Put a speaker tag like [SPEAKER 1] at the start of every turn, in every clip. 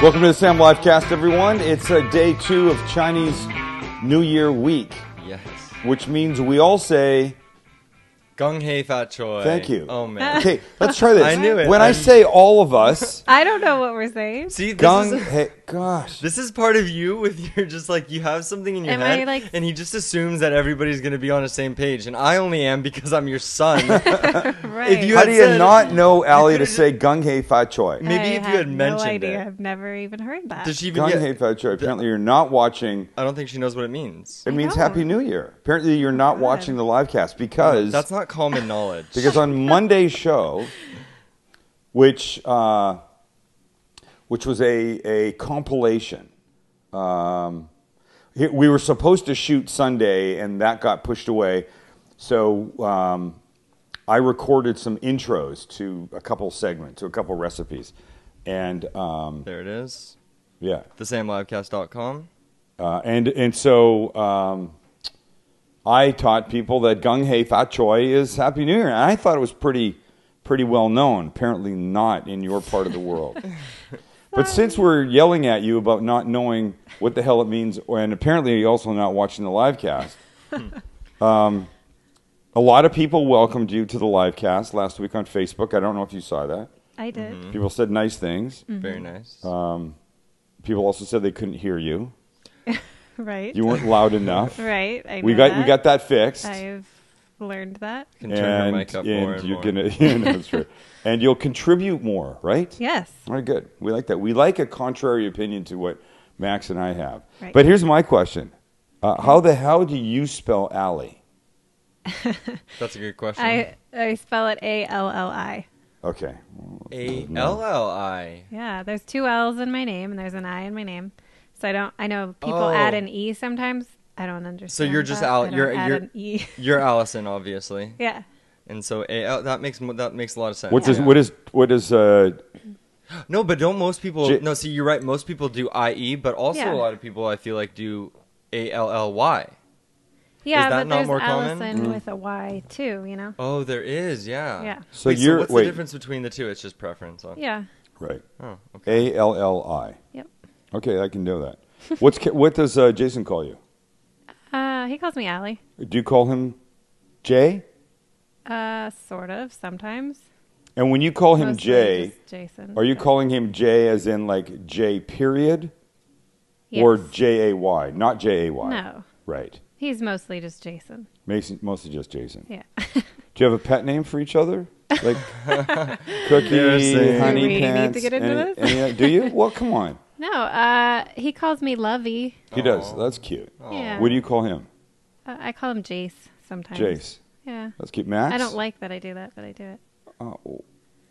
[SPEAKER 1] Welcome to the Sam Livecast, everyone. It's day 2 of Chinese New Year week.
[SPEAKER 2] Yes.
[SPEAKER 1] Which means we all say...
[SPEAKER 2] Gung hei fat choi.
[SPEAKER 1] Thank you.
[SPEAKER 2] Oh, man.
[SPEAKER 1] Okay, let's try this.
[SPEAKER 2] I knew it.
[SPEAKER 1] When I say all of us...
[SPEAKER 3] I don't know what we're saying.
[SPEAKER 2] See,
[SPEAKER 1] gosh.
[SPEAKER 2] This is part of you with your just like, you have something in your head, and he just assumes that everybody's going to be on the same page, and I only am because I'm your son.
[SPEAKER 3] Right.
[SPEAKER 1] How do you not know Allie to say gung hei fat choi?
[SPEAKER 2] Maybe if you had mentioned
[SPEAKER 3] no idea.
[SPEAKER 2] it.
[SPEAKER 3] I've never even heard that.
[SPEAKER 2] Does she even
[SPEAKER 1] Gung hei fat choi. Apparently you're not watching...
[SPEAKER 2] I don't think she knows what it means.
[SPEAKER 1] It means Happy New Year. Apparently you're not watching the livecast because...
[SPEAKER 2] That's not common knowledge.
[SPEAKER 1] Because on Monday's show, which was a compilation, we were supposed to shoot Sunday, and that got pushed away. So I recorded some intros to a couple segments, to a couple recipes, and
[SPEAKER 2] there it is.
[SPEAKER 1] Yeah,
[SPEAKER 2] thesamlivecast.com.
[SPEAKER 1] And so. I taught people that gung hei fat choi is Happy New Year, and I thought it was pretty well known. Apparently not in your part of the world. But since we're yelling at you about not knowing what the hell it means, and apparently you're also not watching the livecast, a lot of people welcomed you to the livecast last week on Facebook. I don't know if you saw that.
[SPEAKER 3] I did.
[SPEAKER 2] Mm-hmm.
[SPEAKER 1] People said nice things.
[SPEAKER 3] Mm-hmm.
[SPEAKER 2] Very nice.
[SPEAKER 1] People also said they couldn't hear you.
[SPEAKER 3] Right.
[SPEAKER 1] You weren't loud enough.
[SPEAKER 3] Right. I know
[SPEAKER 1] we got that fixed.
[SPEAKER 3] I've learned that.
[SPEAKER 2] You can turn your mic up more and
[SPEAKER 1] you're
[SPEAKER 2] more.
[SPEAKER 1] That's true. And you'll contribute more, right?
[SPEAKER 3] Yes.
[SPEAKER 1] All right, good. We like that. We like a contrary opinion to what Max and I have.
[SPEAKER 3] Right.
[SPEAKER 1] But here's my question. How the hell do you spell Allie?
[SPEAKER 2] That's a good question.
[SPEAKER 3] I spell it A-L-L-I.
[SPEAKER 1] Okay.
[SPEAKER 2] A-L-L-I.
[SPEAKER 3] Yeah, there's 2 L's in my name, and there's an I in my name. So I know people add an E sometimes. I don't understand.
[SPEAKER 2] So you're just
[SPEAKER 3] that.
[SPEAKER 2] you're
[SPEAKER 3] an E.
[SPEAKER 2] You're Allison, obviously.
[SPEAKER 3] Yeah.
[SPEAKER 2] And so that makes a lot of sense.
[SPEAKER 1] What is
[SPEAKER 2] No, but don't most people No, see, you're right. Most people do IE, but also a lot of people I feel like do ALLY.
[SPEAKER 3] Yeah,
[SPEAKER 2] is that
[SPEAKER 3] but
[SPEAKER 2] not
[SPEAKER 3] there's
[SPEAKER 2] more common?
[SPEAKER 3] Allison with a Y too, you know?
[SPEAKER 2] Oh, there is, yeah.
[SPEAKER 3] Yeah.
[SPEAKER 1] So
[SPEAKER 2] what's the difference between the two? It's just preference. Huh?
[SPEAKER 3] Yeah.
[SPEAKER 1] Right.
[SPEAKER 2] Oh, okay.
[SPEAKER 1] A-L-L-I.
[SPEAKER 3] Yep.
[SPEAKER 1] Okay, I can know that. What does Jason call you?
[SPEAKER 3] He calls me Allie.
[SPEAKER 1] Do you call him Jay?
[SPEAKER 3] Sort of, sometimes.
[SPEAKER 1] And when you call him
[SPEAKER 3] Mostly
[SPEAKER 1] Jay,
[SPEAKER 3] just Jason.
[SPEAKER 1] are you calling him Jay as in like J period?
[SPEAKER 3] Yes.
[SPEAKER 1] Or J-A-Y, not J-A-Y?
[SPEAKER 3] No.
[SPEAKER 1] Right.
[SPEAKER 3] He's mostly just Jason.
[SPEAKER 1] Mostly just Jason.
[SPEAKER 3] Yeah.
[SPEAKER 1] Do you have a pet name for each other? Like Cookie, Honey
[SPEAKER 3] Do we
[SPEAKER 1] Pants?
[SPEAKER 3] need to get into
[SPEAKER 1] this? Do you? Well, come on.
[SPEAKER 3] No, he calls me Lovey.
[SPEAKER 1] He does. That's cute.
[SPEAKER 3] Yeah.
[SPEAKER 1] What do you call him?
[SPEAKER 3] I call him Jace sometimes.
[SPEAKER 1] Jace.
[SPEAKER 3] Yeah.
[SPEAKER 1] That's cute. Max?
[SPEAKER 3] I don't like that I do that, but I do it.
[SPEAKER 1] Oh,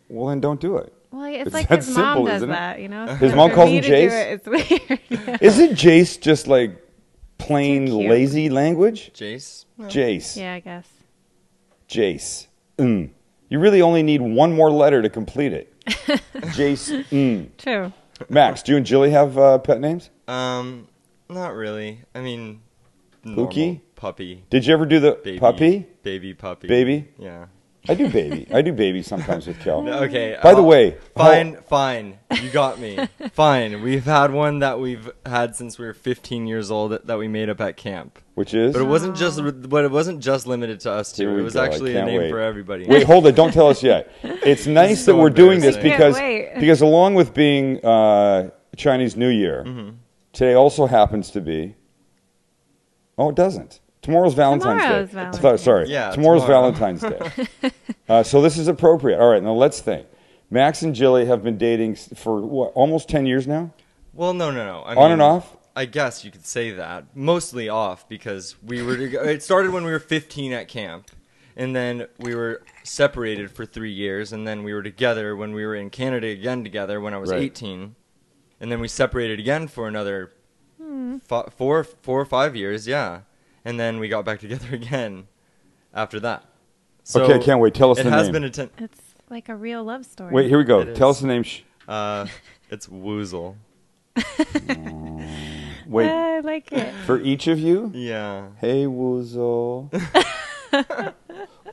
[SPEAKER 1] well, then don't do it.
[SPEAKER 3] Well, it's
[SPEAKER 1] It's
[SPEAKER 3] like
[SPEAKER 1] that
[SPEAKER 3] his mom
[SPEAKER 1] simple,
[SPEAKER 3] does
[SPEAKER 1] isn't it?
[SPEAKER 3] that, you know?
[SPEAKER 1] His
[SPEAKER 3] So
[SPEAKER 1] mom
[SPEAKER 3] for
[SPEAKER 1] calls
[SPEAKER 3] me
[SPEAKER 1] him
[SPEAKER 3] to do
[SPEAKER 1] Jace?
[SPEAKER 3] it, it's weird. Yeah.
[SPEAKER 1] Isn't Jace just like plain
[SPEAKER 3] Too cute.
[SPEAKER 1] lazy language?
[SPEAKER 2] Jace? No.
[SPEAKER 1] Jace.
[SPEAKER 3] Yeah, I guess.
[SPEAKER 1] Jace. You really only need one more letter to complete it. Jace.
[SPEAKER 3] True.
[SPEAKER 1] Max, do you and Jilly have pet names?
[SPEAKER 2] Not really. I mean,
[SPEAKER 1] Pookie?
[SPEAKER 2] Puppy.
[SPEAKER 1] Did you ever do the
[SPEAKER 2] Baby.
[SPEAKER 1] puppy?
[SPEAKER 2] Baby puppy.
[SPEAKER 1] Baby?
[SPEAKER 2] Yeah.
[SPEAKER 1] I do baby. I do baby sometimes with Kel.
[SPEAKER 2] Okay.
[SPEAKER 1] By the way,
[SPEAKER 2] Fine. You got me. Fine. We've had one that we've had since we were 15 years old that we made up at camp.
[SPEAKER 1] Which is?
[SPEAKER 2] But it wasn't just limited to us two. It was actually a name for everybody.
[SPEAKER 1] Wait, hold it. Don't tell us yet. It's nice that we're doing this because along with being Chinese New Year, today also happens to be. Oh, it doesn't. Tomorrow's Valentine's Day. Sorry.
[SPEAKER 2] Yeah,
[SPEAKER 1] Tomorrow's Valentine's Day. So this is appropriate. All right, now let's think. Max and Jilly have been dating for, what, almost 10 years now?
[SPEAKER 2] Well, no.
[SPEAKER 1] On and off?
[SPEAKER 2] I guess you could say that. Mostly off because it started when we were 15 at camp. And then we were separated for 3 years. And then we were together when we were in Canada again together when I was 18. And then we separated again for another 4 or 5 years, yeah. And then we got back together again after that. So
[SPEAKER 1] okay, I can't wait. Tell us the name.
[SPEAKER 2] It has been
[SPEAKER 3] It's like a real love story.
[SPEAKER 1] Wait, here we go. Tell us the name.
[SPEAKER 2] It's Woozle.
[SPEAKER 1] Wait.
[SPEAKER 3] I like it.
[SPEAKER 1] For each of you?
[SPEAKER 2] Yeah.
[SPEAKER 1] Hey, Woozle.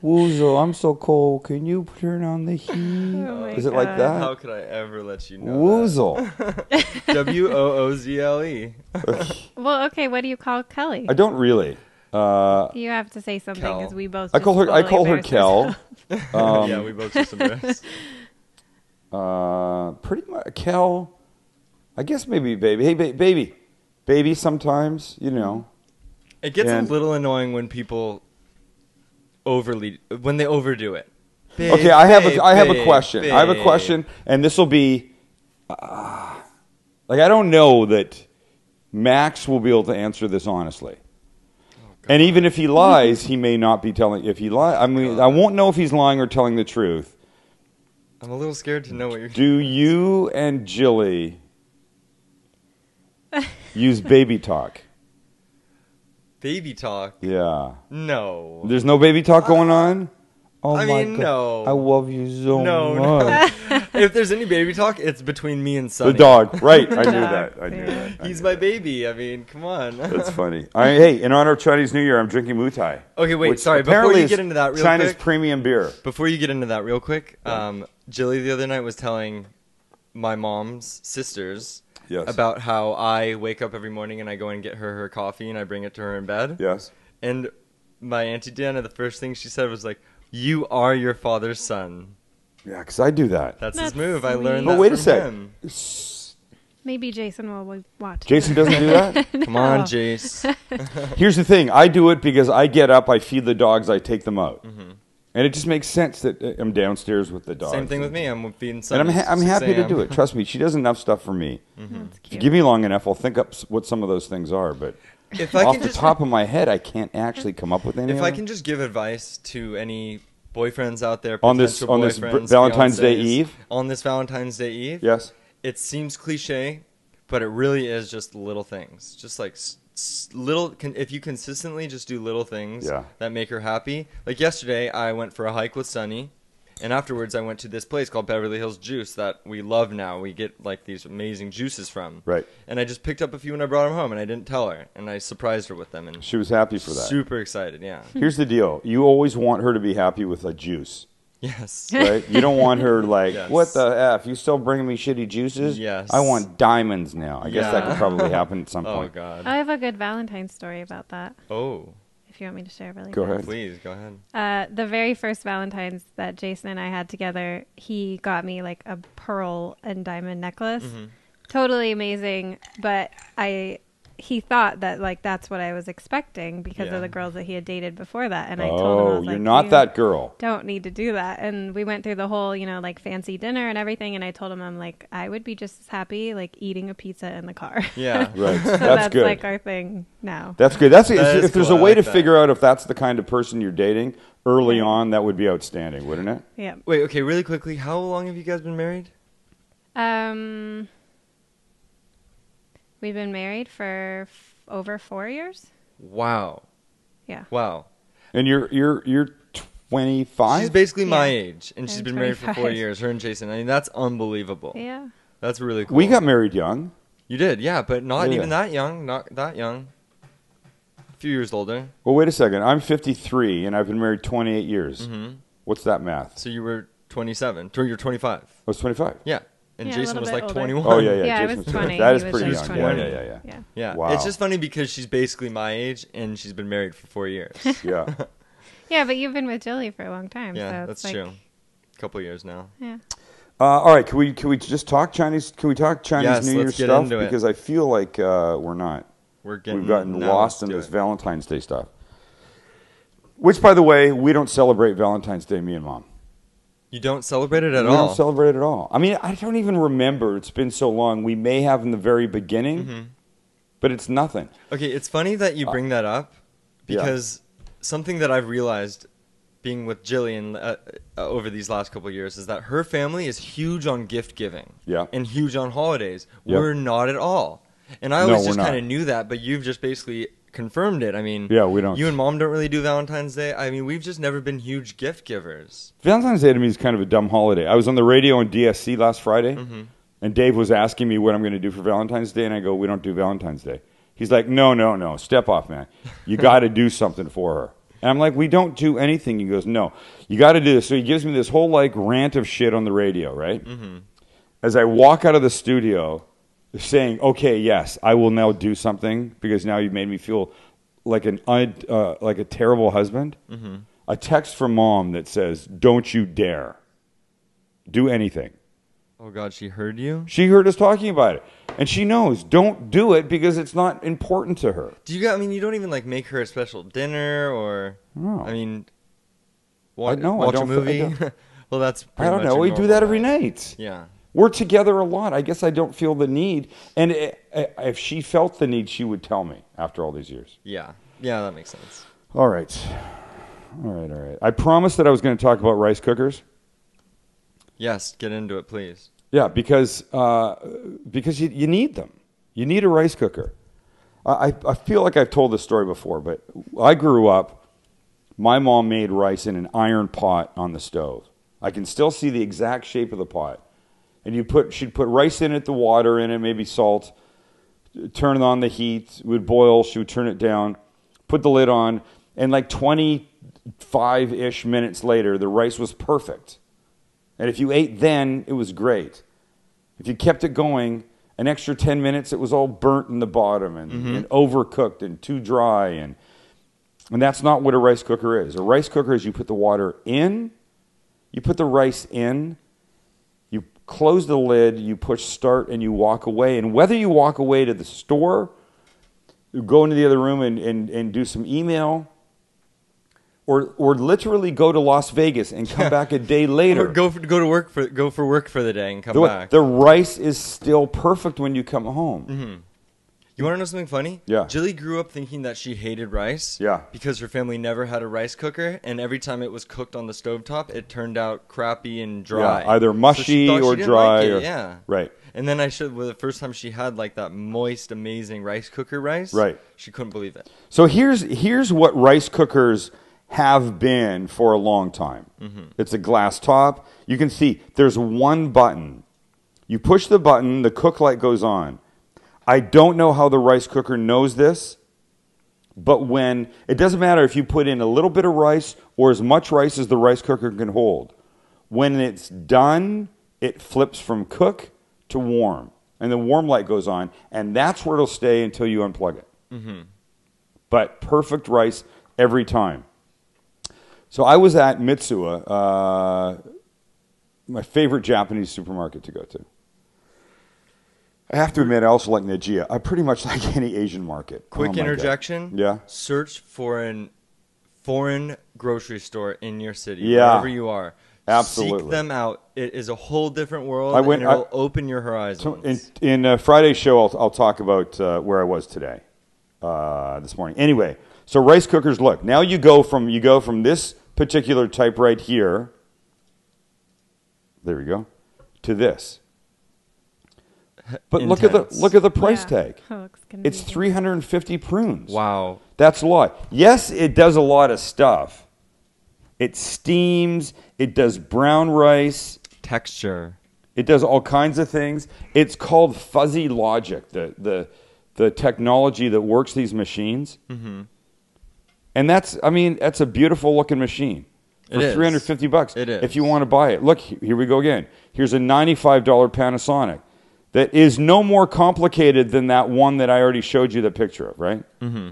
[SPEAKER 1] Woozle, I'm so cold. Can you turn on the heat?
[SPEAKER 3] my
[SPEAKER 1] Is it like
[SPEAKER 3] God.
[SPEAKER 1] that?
[SPEAKER 2] How could I ever let you know
[SPEAKER 1] Woozle.
[SPEAKER 2] that? Woozle.
[SPEAKER 3] Well, okay. What do you call Kelly?
[SPEAKER 1] I don't really.
[SPEAKER 3] You have to say something
[SPEAKER 2] Kel.
[SPEAKER 3] because we both.
[SPEAKER 1] I call her. I
[SPEAKER 3] just
[SPEAKER 1] call
[SPEAKER 3] totally
[SPEAKER 1] her Kel.
[SPEAKER 3] embarrassed
[SPEAKER 2] Yeah, we both just embarrassed.
[SPEAKER 1] Pretty much Kel. I guess maybe baby. Hey, baby. Sometimes
[SPEAKER 2] It gets
[SPEAKER 1] And-
[SPEAKER 2] a little annoying when people when they overdo it. Babe,
[SPEAKER 1] Okay, I have
[SPEAKER 2] babe,
[SPEAKER 1] a question.
[SPEAKER 2] babe.
[SPEAKER 1] I have a question, and this will be like I don't know that Max will be able to answer this honestly. And even if he lies, he may not be telling. If he lies, I mean, I won't know if he's lying or telling the truth.
[SPEAKER 2] I'm a little scared to know what you're.
[SPEAKER 1] Do you and Jilly use baby talk?
[SPEAKER 2] Baby talk?
[SPEAKER 1] Yeah.
[SPEAKER 2] No.
[SPEAKER 1] There's no baby talk going on? Oh
[SPEAKER 2] I
[SPEAKER 1] my
[SPEAKER 2] mean,
[SPEAKER 1] God.
[SPEAKER 2] no.
[SPEAKER 1] I love you so
[SPEAKER 2] No,
[SPEAKER 1] much.
[SPEAKER 2] no. If there's any baby talk, it's between me and Sonny.
[SPEAKER 1] The dog. Right. I knew
[SPEAKER 3] Dog,
[SPEAKER 1] that. I knew
[SPEAKER 3] yeah.
[SPEAKER 1] that. I
[SPEAKER 2] He's
[SPEAKER 1] knew
[SPEAKER 2] my
[SPEAKER 1] that.
[SPEAKER 2] baby. I mean, come on.
[SPEAKER 1] That's funny. Hey, in honor of Chinese New Year, I'm drinking Wu Tai.
[SPEAKER 2] Okay, wait,
[SPEAKER 1] which
[SPEAKER 2] sorry, before
[SPEAKER 1] apparently
[SPEAKER 2] you
[SPEAKER 1] is
[SPEAKER 2] get into that real
[SPEAKER 1] China's
[SPEAKER 2] quick.
[SPEAKER 1] premium beer.
[SPEAKER 2] Before you get into that real quick, Jilly the other night was telling my mom's sisters
[SPEAKER 1] Yes.
[SPEAKER 2] about how I wake up every morning and I go and get her coffee and I bring it to her in bed.
[SPEAKER 1] Yes.
[SPEAKER 2] And my Auntie Dana, the first thing she said was like, "You are your father's son."
[SPEAKER 1] Yeah, because I do that.
[SPEAKER 2] That's
[SPEAKER 3] That's
[SPEAKER 2] his move. I
[SPEAKER 3] sweet.
[SPEAKER 2] learned
[SPEAKER 1] But
[SPEAKER 2] that
[SPEAKER 1] wait a
[SPEAKER 2] from
[SPEAKER 1] sec.
[SPEAKER 2] him.
[SPEAKER 3] Maybe Jason will watch.
[SPEAKER 1] Jason doesn't do that?
[SPEAKER 2] Come on,
[SPEAKER 3] No.
[SPEAKER 2] Jace.
[SPEAKER 1] Here's the thing. I do it because I get up, I feed the dogs, I take them out. And it just makes sense that I'm downstairs with the dogs.
[SPEAKER 2] Same thing with me. I'm feeding
[SPEAKER 1] And
[SPEAKER 2] Sonny.
[SPEAKER 1] I'm
[SPEAKER 2] 6
[SPEAKER 1] happy to
[SPEAKER 2] a.m.
[SPEAKER 1] do it. Trust me, she does enough stuff for me.
[SPEAKER 3] That's
[SPEAKER 1] If you
[SPEAKER 3] cute.
[SPEAKER 1] give me long enough, I'll think up what some of those things are. But
[SPEAKER 2] If I
[SPEAKER 1] off
[SPEAKER 2] can
[SPEAKER 1] the
[SPEAKER 2] just
[SPEAKER 1] top of my head, I can't actually come up with any
[SPEAKER 2] If
[SPEAKER 1] of
[SPEAKER 2] I
[SPEAKER 1] them.
[SPEAKER 2] can just give advice to any boyfriends out there,
[SPEAKER 1] On this-
[SPEAKER 2] potential
[SPEAKER 1] on this
[SPEAKER 2] boyfriends,
[SPEAKER 1] Valentine's Day
[SPEAKER 2] fiancés,
[SPEAKER 1] Eve?
[SPEAKER 2] on this Valentine's Day Eve,
[SPEAKER 1] Yes?
[SPEAKER 2] it seems cliche, but it really is just little things, just like little. If you consistently just do little things
[SPEAKER 1] Yeah.
[SPEAKER 2] that make her happy. Like yesterday, I went for a hike with Sunny. And afterwards, I went to this place called Beverly Hills Juice that we love now. We get like these amazing juices from.
[SPEAKER 1] Right.
[SPEAKER 2] And I just picked up a few and I brought them home, and I didn't tell her, and I surprised her with them, and
[SPEAKER 1] She was happy for that.
[SPEAKER 2] super excited. Yeah.
[SPEAKER 1] Here's the deal. You always want her to be happy with a juice,
[SPEAKER 2] Yes.
[SPEAKER 1] right? You don't want her like,
[SPEAKER 2] Yes.
[SPEAKER 1] what the F? You still bringing me shitty juices?
[SPEAKER 2] Yes.
[SPEAKER 1] I want diamonds now. I guess that
[SPEAKER 2] Yeah.
[SPEAKER 1] could probably happen at some
[SPEAKER 2] Oh
[SPEAKER 1] point.
[SPEAKER 2] God.
[SPEAKER 3] I have a good Valentine's story about that.
[SPEAKER 2] Oh,
[SPEAKER 3] If you want me to share really
[SPEAKER 1] Go
[SPEAKER 3] fast.
[SPEAKER 1] ahead.
[SPEAKER 2] please go ahead.
[SPEAKER 3] The very first Valentine's that Jason and I had together, he got me like a pearl and diamond necklace.
[SPEAKER 2] Mm-hmm.
[SPEAKER 3] Totally amazing, but he thought that like that's what I was expecting because
[SPEAKER 2] Yeah.
[SPEAKER 3] of the girls that he had dated before that, and I told him I
[SPEAKER 1] Oh,
[SPEAKER 3] was
[SPEAKER 1] you're
[SPEAKER 3] like,
[SPEAKER 1] not
[SPEAKER 3] "You
[SPEAKER 1] that girl.
[SPEAKER 3] don't need to do that." And we went through the whole, like fancy dinner and everything, and I told him I'm like I would be just as happy like eating a pizza in the car.
[SPEAKER 2] Yeah.
[SPEAKER 1] Right.
[SPEAKER 3] So
[SPEAKER 1] That's good.
[SPEAKER 3] like our thing now.
[SPEAKER 1] That's good. That's
[SPEAKER 2] That is
[SPEAKER 1] if there's
[SPEAKER 2] cool.
[SPEAKER 1] a
[SPEAKER 2] I
[SPEAKER 1] way
[SPEAKER 2] like
[SPEAKER 1] to
[SPEAKER 2] that.
[SPEAKER 1] figure out if that's the kind of person you're dating early on, that would be outstanding, wouldn't it?
[SPEAKER 3] Yeah.
[SPEAKER 2] Wait. Okay. Really quickly, how long have you guys been married?
[SPEAKER 3] We've been married for over 4 years.
[SPEAKER 2] Wow.
[SPEAKER 3] Yeah.
[SPEAKER 2] Wow.
[SPEAKER 1] And you're 25.
[SPEAKER 2] She's basically my
[SPEAKER 3] Yeah.
[SPEAKER 2] age, and she's
[SPEAKER 3] I'm
[SPEAKER 2] been married for 4
[SPEAKER 3] 25.
[SPEAKER 2] years. Her and Jason. I mean, that's unbelievable.
[SPEAKER 3] Yeah.
[SPEAKER 2] That's really cool.
[SPEAKER 1] We got married young.
[SPEAKER 2] You did, yeah, but not
[SPEAKER 1] Yeah.
[SPEAKER 2] even that young. Not that young. A few years older.
[SPEAKER 1] Well, wait a second. I'm 53, and I've been married 28 years.
[SPEAKER 2] Mm-hmm.
[SPEAKER 1] What's that math?
[SPEAKER 2] So you were 27. You're 25.
[SPEAKER 1] I was 25.
[SPEAKER 2] Yeah. And
[SPEAKER 3] Yeah, a
[SPEAKER 2] Jason
[SPEAKER 3] little
[SPEAKER 2] was
[SPEAKER 3] bit
[SPEAKER 2] like
[SPEAKER 3] older.
[SPEAKER 2] 21.
[SPEAKER 1] Oh, yeah, yeah.
[SPEAKER 3] Yeah, I
[SPEAKER 1] Jason
[SPEAKER 3] was
[SPEAKER 1] 25.
[SPEAKER 3] 20.
[SPEAKER 1] That is
[SPEAKER 3] He was
[SPEAKER 1] pretty
[SPEAKER 3] just
[SPEAKER 1] young.
[SPEAKER 2] 20.
[SPEAKER 1] Yeah.
[SPEAKER 3] Yeah.
[SPEAKER 2] Yeah.
[SPEAKER 1] Wow.
[SPEAKER 2] It's just funny because she's basically my age, and she's been married for 4 years.
[SPEAKER 1] Yeah.
[SPEAKER 3] Yeah, but you've been with Jilly for a long time.
[SPEAKER 2] Yeah,
[SPEAKER 3] so
[SPEAKER 2] that's
[SPEAKER 3] it's like,
[SPEAKER 2] true. A couple years now.
[SPEAKER 3] Yeah.
[SPEAKER 1] All right. Can we just talk Chinese? Can we talk Chinese
[SPEAKER 2] Yes,
[SPEAKER 1] New Year
[SPEAKER 2] let's get
[SPEAKER 1] stuff?
[SPEAKER 2] into it.
[SPEAKER 1] Because I feel like we're not.
[SPEAKER 2] We've
[SPEAKER 1] gotten lost in this Valentine's Day stuff. Which, by the way, we don't celebrate Valentine's Day, me and Mom.
[SPEAKER 2] You don't celebrate it at
[SPEAKER 1] We
[SPEAKER 2] all?
[SPEAKER 1] don't celebrate it at all. I mean, I don't even remember. It's been so long. We may have in the very beginning,
[SPEAKER 2] Mm-hmm.
[SPEAKER 1] but it's nothing.
[SPEAKER 2] Okay, it's funny that you bring that up
[SPEAKER 1] yeah.
[SPEAKER 2] because something that I've realized being with Jillian over these last couple of years is that her family is huge on gift giving
[SPEAKER 1] Yeah.
[SPEAKER 2] and huge on holidays.
[SPEAKER 1] Yep.
[SPEAKER 2] We're not at all. And I
[SPEAKER 1] No,
[SPEAKER 2] always
[SPEAKER 1] we're
[SPEAKER 2] just
[SPEAKER 1] not.
[SPEAKER 2] kind of knew that, but you've just basically confirmed it. I mean,
[SPEAKER 1] Yeah, we don't.
[SPEAKER 2] You and Mom don't really do Valentine's Day. I mean, we've just never been huge gift givers.
[SPEAKER 1] Valentine's Day to me is kind of a dumb holiday. I was on the radio on DSC last Friday,
[SPEAKER 2] Mm-hmm.
[SPEAKER 1] and Dave was asking me what I'm going to do for Valentine's Day, and I go, we don't do Valentine's Day. He's like, no, step off, man. You got to do something for her. And I'm like, we don't do anything. He goes, no, you got to do this. So he gives me this whole like rant of shit on the radio, right? Mm-hmm. As I walk out of the studio, saying, okay, yes, I will now do something because now you've made me feel like a terrible husband. Mm-hmm. A text from Mom that says, don't you dare do anything.
[SPEAKER 2] Oh, God, she heard you?
[SPEAKER 1] She heard us talking about it. And she knows, don't do it because it's not important to her.
[SPEAKER 2] You don't even like make her a special dinner or,
[SPEAKER 1] No.
[SPEAKER 2] I mean,
[SPEAKER 1] watch
[SPEAKER 2] a movie? Well, that's pretty
[SPEAKER 1] I don't
[SPEAKER 2] much
[SPEAKER 1] know.
[SPEAKER 2] a
[SPEAKER 1] We do
[SPEAKER 2] normal
[SPEAKER 1] that every
[SPEAKER 2] night.
[SPEAKER 1] night.
[SPEAKER 2] Yeah.
[SPEAKER 1] We're together a lot. I guess I don't feel the need. And if she felt the need, she would tell me after all these years.
[SPEAKER 2] Yeah. Yeah, that makes sense.
[SPEAKER 1] All right. I promised that I was going to talk about rice cookers.
[SPEAKER 2] Yes, get into it, please.
[SPEAKER 1] Yeah, because you need them. You need a rice cooker. I feel like I've told this story before, but I grew up, my mom made rice in an iron pot on the stove. I can still see the exact shape of the pot. And she'd put rice in it, the water in it, maybe salt, turn it on the heat, it would boil, she would turn it down, put the lid on, and like 25-ish minutes later, the rice was perfect. And if you ate then, it was great. If you kept it going, an extra 10 minutes, it was all burnt in the bottom and overcooked and too dry. And that's not what a rice cooker is. A rice cooker is you put the water in, you put the rice in, you close the lid, you push start, and you walk away. And whether you walk away to the store, you go into the other room and do some email, or literally go to Las Vegas and come back a day later.
[SPEAKER 2] Or go for work for the day and come back.
[SPEAKER 1] The rice is still perfect when you come home.
[SPEAKER 2] Mm-hmm. You want to know something funny?
[SPEAKER 1] Yeah.
[SPEAKER 2] Jilly grew up thinking that she hated rice.
[SPEAKER 1] Yeah.
[SPEAKER 2] Because her family never had a rice cooker, and every time it was cooked on the stovetop, it turned out crappy and dry.
[SPEAKER 1] Yeah, either mushy or dry.
[SPEAKER 2] Yeah.
[SPEAKER 1] Right.
[SPEAKER 2] And then the first time she had like that moist, amazing rice cooker rice.
[SPEAKER 1] Right.
[SPEAKER 2] She couldn't believe it.
[SPEAKER 1] So here's what rice cookers have been for a long time. Mm-hmm. It's a glass top. You can see there's one button. You push the button, the cook light goes on. I don't know how the rice cooker knows this, but it doesn't matter if you put in a little bit of rice or as much rice as the rice cooker can hold. When it's done, it flips from cook to warm, and the warm light goes on, and that's where it'll stay until you unplug it. Mm-hmm. But perfect rice every time. So I was at Mitsuwa, my favorite Japanese supermarket to go to. I have to admit, I also like Nijiya. I pretty much like any Asian market.
[SPEAKER 2] Quick interjection.
[SPEAKER 1] God. Yeah.
[SPEAKER 2] Search for an foreign grocery store in your city,
[SPEAKER 1] yeah.
[SPEAKER 2] wherever you are.
[SPEAKER 1] Absolutely.
[SPEAKER 2] Seek them out. It is a whole different world, and it'll open your horizons.
[SPEAKER 1] In Friday's show, I'll talk about where I was today, this morning. Anyway, so rice cookers, look. Now you go from this particular type right here, there we go, to this. But look at the price tag.
[SPEAKER 3] Oh,
[SPEAKER 1] it's 350 prunes.
[SPEAKER 2] Wow.
[SPEAKER 1] That's a lot. Yes, it does a lot of stuff. It steams, it does brown rice.
[SPEAKER 2] Texture.
[SPEAKER 1] It does all kinds of things. It's called fuzzy logic, the technology that works these machines. Mm-hmm. And that's a beautiful looking machine. For $350.
[SPEAKER 2] It is.
[SPEAKER 1] If you want to buy it. Look, here we go again. Here's a $95 Panasonic that is no more complicated than that one that I already showed you the picture of, right? Mm-hmm.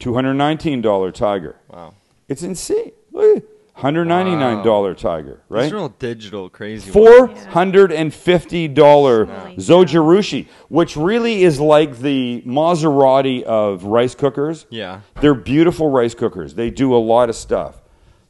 [SPEAKER 1] $219 Tiger.
[SPEAKER 2] Wow.
[SPEAKER 1] It's insane. Look at $199 Tiger, right?
[SPEAKER 2] It's real digital, crazy.
[SPEAKER 1] $450 Zojirushi, which really is like the Maserati of rice cookers.
[SPEAKER 2] Yeah.
[SPEAKER 1] They're beautiful rice cookers. They do a lot of stuff.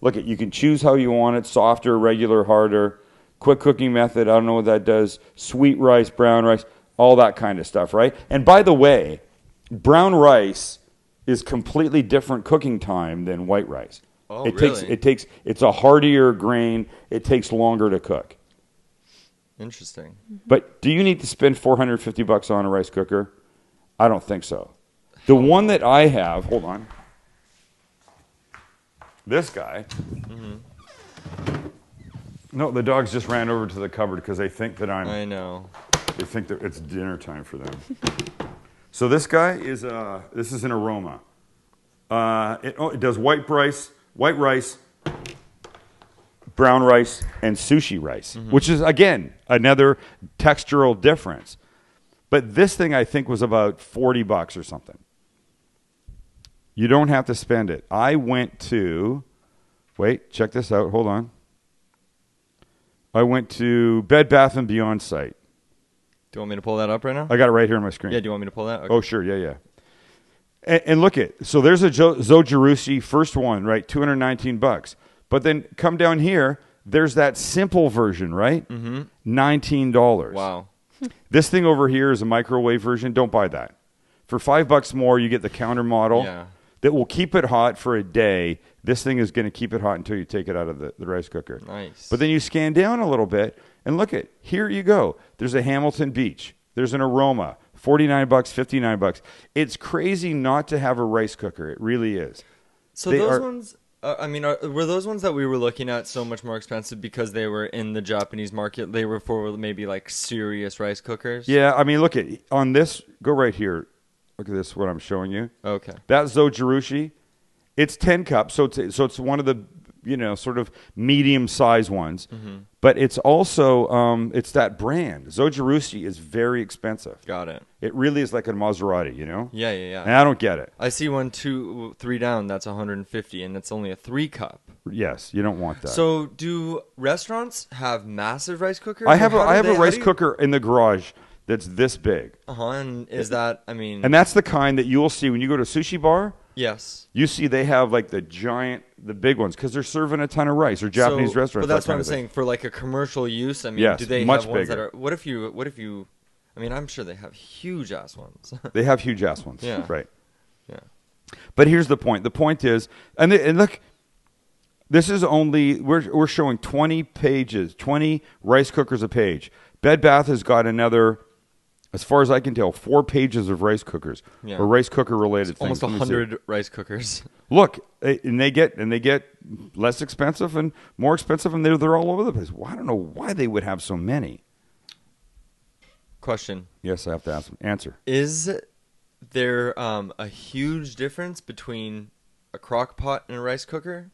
[SPEAKER 1] Look, you can choose how you want it, softer, regular, harder, quick cooking method, I don't know what that does, sweet rice, brown rice, all that kind of stuff, right? And by the way, brown rice is completely different cooking time than white rice.
[SPEAKER 2] Oh, really?
[SPEAKER 1] It's a heartier grain. It takes longer to cook.
[SPEAKER 2] Interesting.
[SPEAKER 1] But do you need to spend $450 on a rice cooker? I don't think so. The one that I have, hold on. This guy. Mm-hmm. No, the dogs just ran over to the cupboard because they think that
[SPEAKER 2] I know.
[SPEAKER 1] They think that it's dinner time for them. So this guy is this is an aroma. It does white rice, brown rice, and sushi rice, which is, again, another textural difference. But this thing, I think, was about $40 or something. You don't have to spend it. I went to, wait, check this out. Hold on. I went to Bed Bath & Beyond site.
[SPEAKER 2] Do you want me to pull that up right now?
[SPEAKER 1] I got it right here on my screen.
[SPEAKER 2] Yeah, do you want me to pull that? Okay.
[SPEAKER 1] Oh, sure. Yeah. And look at, so there's a Zojirushi first one, right? $219. But then come down here, there's that simple version, right? Mm-hmm. $19.
[SPEAKER 2] Wow.
[SPEAKER 1] This thing over here is a microwave version. Don't buy that. For $5 more, you get the counter model that will keep it hot for a day. This thing is going to keep it hot until you take it out of the rice cooker.
[SPEAKER 2] Nice.
[SPEAKER 1] But then you scan down a little bit and look at, here you go. There's a Hamilton Beach. There's an Aroma. $49, $59. It's crazy not to have a rice cooker. It really is.
[SPEAKER 2] So those ones, were those ones that we were looking at so much more expensive because they were in the Japanese market? They were for maybe like serious rice cookers?
[SPEAKER 1] Yeah, I mean, look at, on this, go right here. Look at this, what I'm showing you.
[SPEAKER 2] Okay.
[SPEAKER 1] That Zojirushi, it's 10 cups, so it's one of the, sort of medium-sized ones. Mm-hmm. But it's also, it's that brand. Zojirushi is very expensive.
[SPEAKER 2] Got it.
[SPEAKER 1] It really is like a Maserati,
[SPEAKER 2] Yeah.
[SPEAKER 1] And I don't get it.
[SPEAKER 2] I see 1, 2, 3 down, that's $150, and it's only a 3-cup.
[SPEAKER 1] Yes, you don't want that.
[SPEAKER 2] So do restaurants have massive rice cookers?
[SPEAKER 1] I have a rice cooker in the garage that's this big.
[SPEAKER 2] And is that,
[SPEAKER 1] And that's the kind that you'll see when you go to a sushi bar.
[SPEAKER 2] Yes.
[SPEAKER 1] You see they have like the big ones because they're serving a ton of rice or Japanese restaurants.
[SPEAKER 2] But that's what I'm saying. For like a commercial use,
[SPEAKER 1] yes,
[SPEAKER 2] do they
[SPEAKER 1] much
[SPEAKER 2] have ones
[SPEAKER 1] bigger.
[SPEAKER 2] that are, what if you, I'm sure they have huge ass ones.
[SPEAKER 1] They have huge ass ones.
[SPEAKER 2] Yeah.
[SPEAKER 1] Right.
[SPEAKER 2] Yeah.
[SPEAKER 1] But here's the point. The point is, and look, this is only, we're showing 20 pages, 20 rice cookers a page. Bed Bath has got another, as far as I can tell, 4 pages of rice cookers or rice cooker related things.
[SPEAKER 2] Almost 100 rice cookers.
[SPEAKER 1] Look, and they get less expensive and more expensive, and they're all over the place. Well, I don't know why they would have so many.
[SPEAKER 2] Question.
[SPEAKER 1] Yes, I have to ask them. Answer.
[SPEAKER 2] Is there a huge difference between a crock pot and a rice cooker?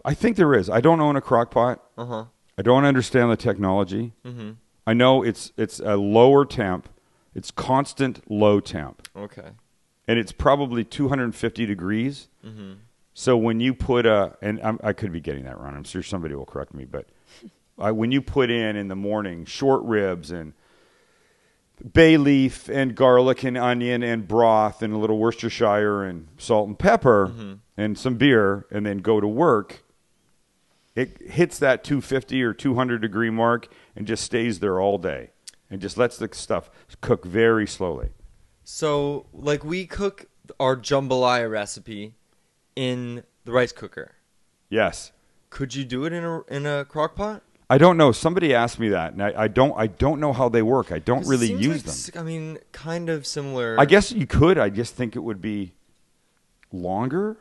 [SPEAKER 1] I think there is. I don't own a crock pot.
[SPEAKER 2] Uh-huh.
[SPEAKER 1] I don't understand the technology.
[SPEAKER 2] Mm-hmm.
[SPEAKER 1] I know it's a lower temp. It's constant low temp.
[SPEAKER 2] Okay.
[SPEAKER 1] And it's probably 250 degrees.
[SPEAKER 2] Mm-hmm.
[SPEAKER 1] So when you put I could be getting that wrong. I'm sure somebody will correct me. But when you put in the morning short ribs and bay leaf and garlic and onion and broth and a little Worcestershire and salt and pepper and some beer and then go to work, it hits that 250 or 200 degree mark and just stays there all day and just lets the stuff cook very slowly.
[SPEAKER 2] So, like, we cook our jambalaya recipe in the rice cooker.
[SPEAKER 1] Yes.
[SPEAKER 2] Could you do it in a crock pot?
[SPEAKER 1] I don't know. Somebody asked me that, and I don't know how they work. I don't really use them.
[SPEAKER 2] Kind of similar.
[SPEAKER 1] I guess you could. I just think it would be longer.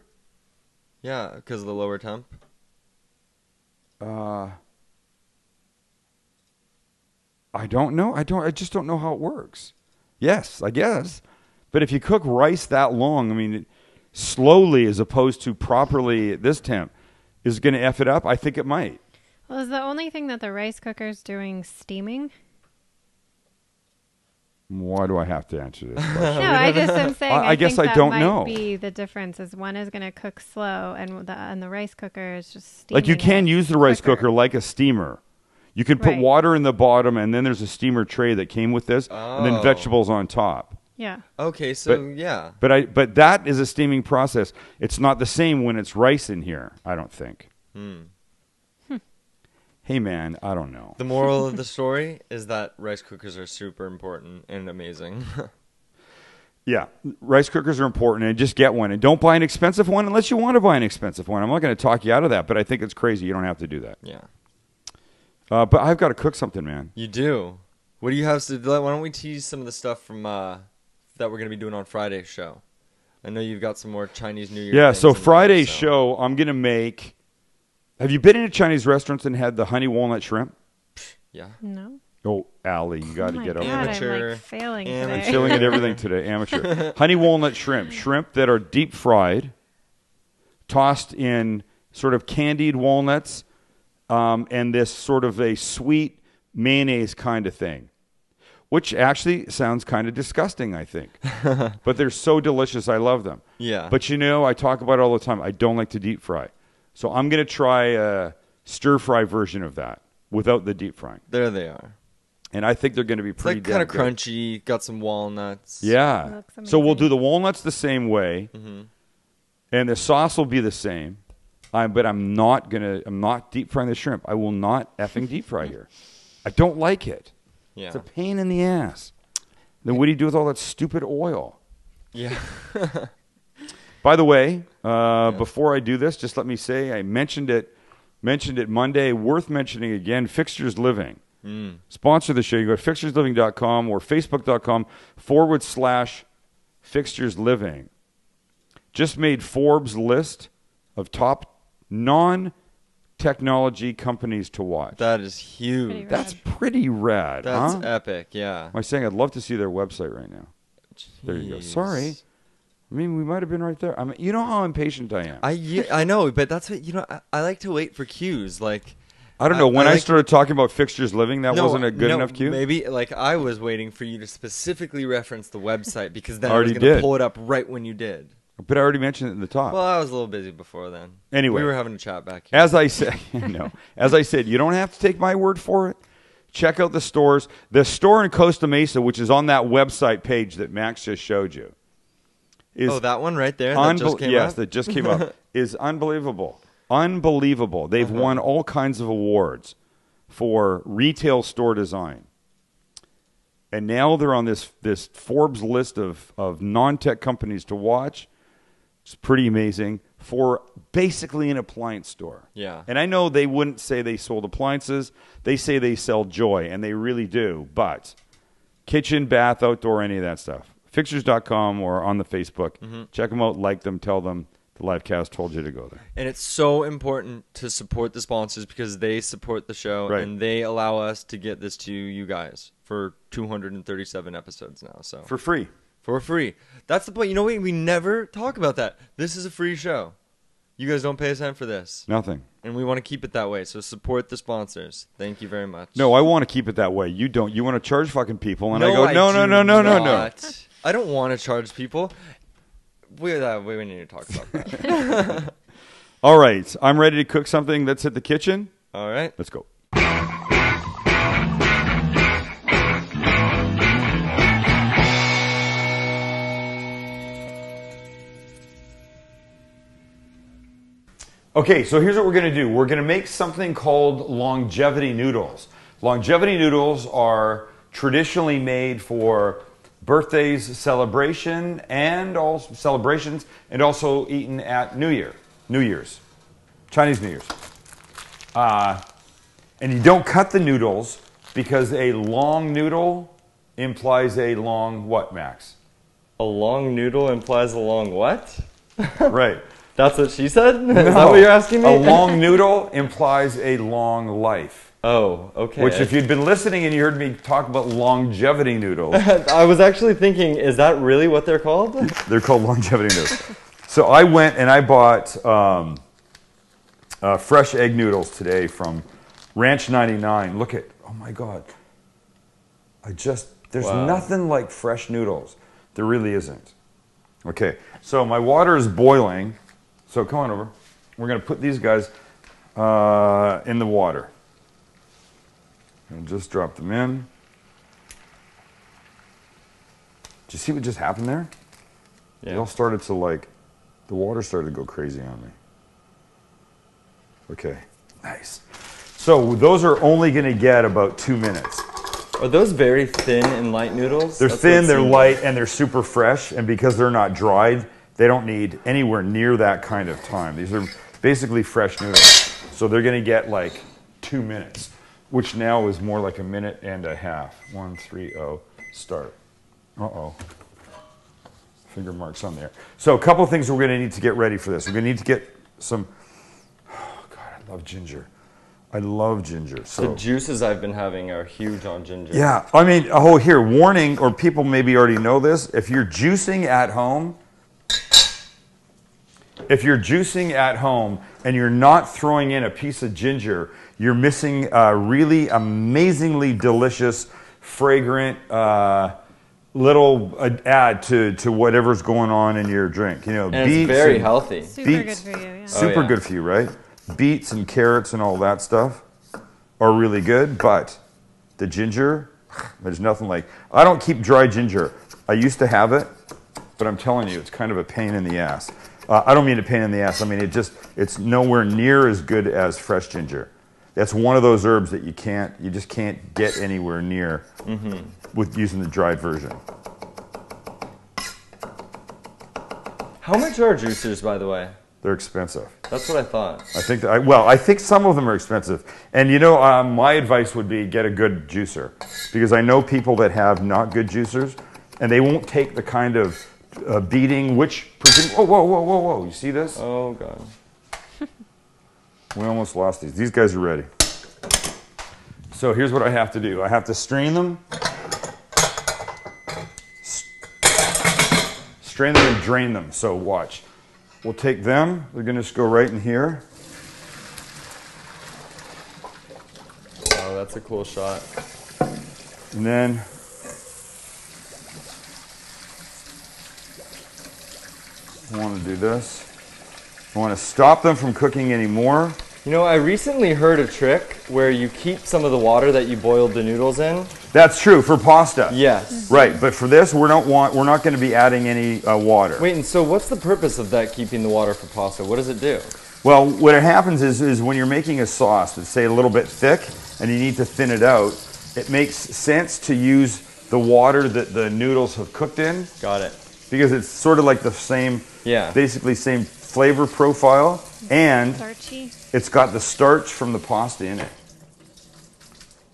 [SPEAKER 2] Yeah, because of the lower temp.
[SPEAKER 1] I don't know. I just don't know how it works. Yes, I guess. But if you cook rice that long, slowly as opposed to properly at this temp, is going to F it up? I think it might.
[SPEAKER 3] Well, is the only thing that the rice cooker's doing steaming?
[SPEAKER 1] Why do I have to answer this question?
[SPEAKER 3] No, I'm saying.
[SPEAKER 1] I guess
[SPEAKER 3] think
[SPEAKER 1] I don't
[SPEAKER 3] that
[SPEAKER 1] know.
[SPEAKER 3] might be the difference. Is one is going to cook slow, and the rice cooker is just steaming.
[SPEAKER 1] Like you can use the rice cooker like a steamer. You can put water in the bottom, and then there's a steamer tray that came with this, and then vegetables on top.
[SPEAKER 3] Yeah.
[SPEAKER 2] Okay, so yeah.
[SPEAKER 1] But that is a steaming process. It's not the same when it's rice in here, I don't think. Hey, man, I don't know.
[SPEAKER 2] The moral of the story is that rice cookers are super important and amazing.
[SPEAKER 1] Yeah, rice cookers are important, and just get one. And don't buy an expensive one unless you want to buy an expensive one. I'm not going to talk you out of that, but I think it's crazy. You don't have to do that.
[SPEAKER 2] Yeah.
[SPEAKER 1] But I've got to cook something, man.
[SPEAKER 2] You do. What do you have to do? Why don't we tease some of the stuff from that we're going to be doing on Friday's show? I know you've got some more Chinese New Year.
[SPEAKER 1] Yeah, so Friday's show, I'm going to make... Have you been in a Chinese restaurant and had the honey walnut shrimp?
[SPEAKER 2] Yeah.
[SPEAKER 3] No.
[SPEAKER 1] Oh, Allie, you got to get
[SPEAKER 3] God,
[SPEAKER 1] over
[SPEAKER 3] I'm
[SPEAKER 1] it.
[SPEAKER 2] Amateur.
[SPEAKER 3] like failing
[SPEAKER 2] Amateur.
[SPEAKER 3] today.
[SPEAKER 1] I'm chilling at everything today. Amateur. Honey walnut shrimp. Shrimp that are deep fried, tossed in sort of candied walnuts, and this sort of a sweet mayonnaise kind of thing, which actually sounds kind of disgusting, I think. But they're so delicious. I love them.
[SPEAKER 2] Yeah.
[SPEAKER 1] But I talk about it all the time. I don't like to deep fry. So I'm going to try a stir-fry version of that without the deep frying.
[SPEAKER 2] There they are.
[SPEAKER 1] And I think they're going to be
[SPEAKER 2] It's
[SPEAKER 1] pretty
[SPEAKER 2] like kind of
[SPEAKER 1] good.
[SPEAKER 2] crunchy. Got some walnuts.
[SPEAKER 1] Yeah.
[SPEAKER 3] Looks
[SPEAKER 1] So we'll
[SPEAKER 3] amazing.
[SPEAKER 1] do the walnuts the same way, and the sauce will be the same. But I'm not deep frying the shrimp. I will not effing deep fry here. I don't like it.
[SPEAKER 2] Yeah.
[SPEAKER 1] It's a pain in the ass. Then what do you do with all that stupid oil?
[SPEAKER 2] Yeah.
[SPEAKER 1] By the way, before I do this, just let me say I mentioned it Monday. Worth mentioning again. Fixtures Living. Sponsor the show. You go to fixturesliving.com or facebook.com/Fixtures Living. Just made Forbes list of top non-technology companies to watch.
[SPEAKER 2] That is huge.
[SPEAKER 3] Pretty rad.
[SPEAKER 1] That's pretty rad.
[SPEAKER 2] That's
[SPEAKER 1] huh?
[SPEAKER 2] epic. Yeah.
[SPEAKER 1] Am I saying I'd love to see their website right now? There you go.
[SPEAKER 2] Jeez.
[SPEAKER 1] Sorry. I mean, we might have been right there. You know how impatient I am.
[SPEAKER 2] I know, but that's what I like to wait for cues. Like
[SPEAKER 1] I don't know. When I
[SPEAKER 2] like-
[SPEAKER 1] started talking about Fixtures Living, that wasn't a good enough cue?
[SPEAKER 2] Maybe like I was waiting for you to specifically reference the website because then I
[SPEAKER 1] Already
[SPEAKER 2] was going to
[SPEAKER 1] did.
[SPEAKER 2] pull it up right when you did.
[SPEAKER 1] But I already mentioned it in the top.
[SPEAKER 2] Well, I was a little busy before then.
[SPEAKER 1] Anyway.
[SPEAKER 2] we were having a chat back here.
[SPEAKER 1] As I said, you don't have to take my word for it. Check out the stores. The store in Costa Mesa, which is on that website page that Max just showed you, is
[SPEAKER 2] that one right there that just came
[SPEAKER 1] yes,
[SPEAKER 2] up?
[SPEAKER 1] that just came up, is unbelievable. Unbelievable. They've won all kinds of awards for retail store design. And now they're on this Forbes list of non-tech companies to watch. It's pretty amazing for basically an appliance store.
[SPEAKER 2] Yeah.
[SPEAKER 1] And I know they wouldn't say they sold appliances. They say they sell joy, and they really do. But kitchen, bath, outdoor, any of that stuff. Fixtures.com or on the Facebook. Check them out, like them, tell them the livecast told you to go there.
[SPEAKER 2] And it's so important to support the sponsors because they support the show
[SPEAKER 1] Right.
[SPEAKER 2] and they allow us to get this to you guys for 237 episodes now. So
[SPEAKER 1] For free.
[SPEAKER 2] for free. That's the point. You know what? We never talk about that. This is a free show. You guys don't pay a cent for this.
[SPEAKER 1] Nothing.
[SPEAKER 2] And we want to keep it that way. So support the sponsors. Thank you very much.
[SPEAKER 1] No, I want to keep it that way. You don't. You want to charge fucking people, and I go,
[SPEAKER 2] do
[SPEAKER 1] no.
[SPEAKER 2] not. I don't want to charge people. We need to talk about that.
[SPEAKER 1] All right, I'm ready to cook something. Let's hit the kitchen.
[SPEAKER 2] All right.
[SPEAKER 1] Let's go. Okay, so here's what we're going to do. We're going to make something called Longevity Noodles. Longevity Noodles are traditionally made for birthdays, celebration, and also celebrations, and also eaten at New Year's, Chinese New Year's. And you don't cut the noodles because a long noodle implies a long what, Max?
[SPEAKER 2] A long noodle implies a long what?
[SPEAKER 1] Right.
[SPEAKER 2] That's what she said? Is
[SPEAKER 1] No.
[SPEAKER 2] that what you're asking me?
[SPEAKER 1] A long noodle implies a long life.
[SPEAKER 2] Oh, okay.
[SPEAKER 1] Which, if you'd been listening and you heard me talk about longevity noodles,
[SPEAKER 2] I was actually thinking, is that really what they're called?
[SPEAKER 1] they're called longevity noodles. So I went and I bought fresh egg noodles today from Ranch 99. Look at, oh my God. There's
[SPEAKER 2] Wow.
[SPEAKER 1] nothing like fresh noodles. There really isn't. Okay, so my water is boiling. So come on over. We're going to put these guys in the water. And just drop them in. Did you see what just happened there?
[SPEAKER 2] Yeah.
[SPEAKER 1] It all started to the water started to go crazy on me. Okay, nice. So those are only going to get about 2 minutes.
[SPEAKER 2] Are those very thin and light noodles?
[SPEAKER 1] They're
[SPEAKER 2] That's what it
[SPEAKER 1] thin, they're
[SPEAKER 2] seems
[SPEAKER 1] light,
[SPEAKER 2] like.
[SPEAKER 1] and they're super fresh. And because they're not dried, they don't need anywhere near that kind of time. These are basically fresh noodles. So they're going to get 2 minutes, which now is more like a minute and a half. 1, 3, 0, start. Uh-oh. Finger marks on there. So a couple of things we're going to need to get ready for this. We're going to need to get some, oh God, I love ginger. I love ginger. So
[SPEAKER 2] The juices I've been having are huge on ginger.
[SPEAKER 1] yeah, I mean, oh, here, warning, or people maybe already know this. If you're juicing at home, and you're not throwing in a piece of ginger, you're missing a really amazingly delicious, fragrant little add to whatever's going on in your drink. You know,
[SPEAKER 2] And
[SPEAKER 1] beets
[SPEAKER 2] it's very
[SPEAKER 1] and
[SPEAKER 2] healthy.
[SPEAKER 3] Super
[SPEAKER 1] beets,
[SPEAKER 3] good for you. Yeah.
[SPEAKER 1] super
[SPEAKER 2] yeah.
[SPEAKER 1] good for you, right? Beets and carrots and all that stuff are really good, but the ginger, there's nothing like. I don't keep dry ginger. I used to have it, but I'm telling you, it's kind of a pain in the ass. I don't mean a pain in the ass. I mean it's nowhere near as good as fresh ginger. That's one of those herbs that you just can't get anywhere near with using the dried version.
[SPEAKER 2] How much are juicers, by the way?
[SPEAKER 1] They're expensive.
[SPEAKER 2] That's what I thought.
[SPEAKER 1] I think I think some of them are expensive. And you know, my advice would be get a good juicer, because I know people that have not good juicers, and they won't take the kind of beating. Whoa! You see this?
[SPEAKER 2] Oh god.
[SPEAKER 1] We almost lost these. These guys are ready. So here's what I have to do. I have to strain them. Strain them and drain them. So watch. We'll take them. They're going to just go right in here.
[SPEAKER 2] Oh, that's a cool shot.
[SPEAKER 1] And then I want to do this. I want to stop them from cooking anymore.
[SPEAKER 2] You know, I recently heard a trick where you keep some of the water that you boiled the noodles in.
[SPEAKER 1] That's true for pasta.
[SPEAKER 2] Yes.
[SPEAKER 1] Right, but for this, we're not going to be adding any water.
[SPEAKER 2] Wait, and so what's the purpose of that, keeping the water for pasta? What does it do?
[SPEAKER 1] Well, what happens is when you're making a sauce that's, say, a little bit thick and you need to thin it out, it makes sense to use the water that the noodles have cooked in.
[SPEAKER 2] Got it.
[SPEAKER 1] Because it's sort of like the same, basically same flavor profile, and
[SPEAKER 3] Starchy.
[SPEAKER 1] it's got the starch from the pasta in it.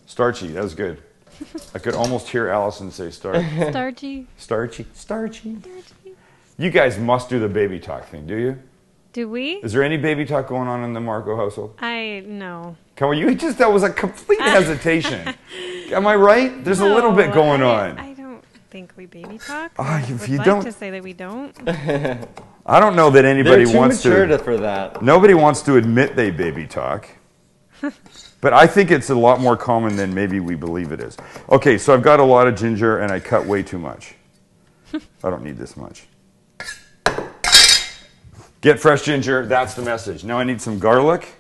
[SPEAKER 1] Starchy, that was good. I could almost hear Allison say starch.
[SPEAKER 3] Starchy.
[SPEAKER 1] Starchy. Starchy. You guys must do the baby talk thing, do you?
[SPEAKER 3] Do we?
[SPEAKER 1] Is there any baby talk going on in the Marco household?
[SPEAKER 3] No.
[SPEAKER 1] Come on, that was a complete hesitation. Am I right? There's a little bit going on.
[SPEAKER 3] I don't think we baby talk.
[SPEAKER 1] If
[SPEAKER 3] would
[SPEAKER 1] you
[SPEAKER 3] like
[SPEAKER 1] don't,
[SPEAKER 3] to say that we don't.
[SPEAKER 1] I don't know that anybody
[SPEAKER 2] They're too
[SPEAKER 1] wants
[SPEAKER 2] mature
[SPEAKER 1] to.
[SPEAKER 2] for that.
[SPEAKER 1] Nobody wants to admit they baby talk. But I think it's a lot more common than maybe we believe it is. Okay, so I've got a lot of ginger and I cut way too much. I don't need this much. Get fresh ginger, that's the message. Now I need some garlic.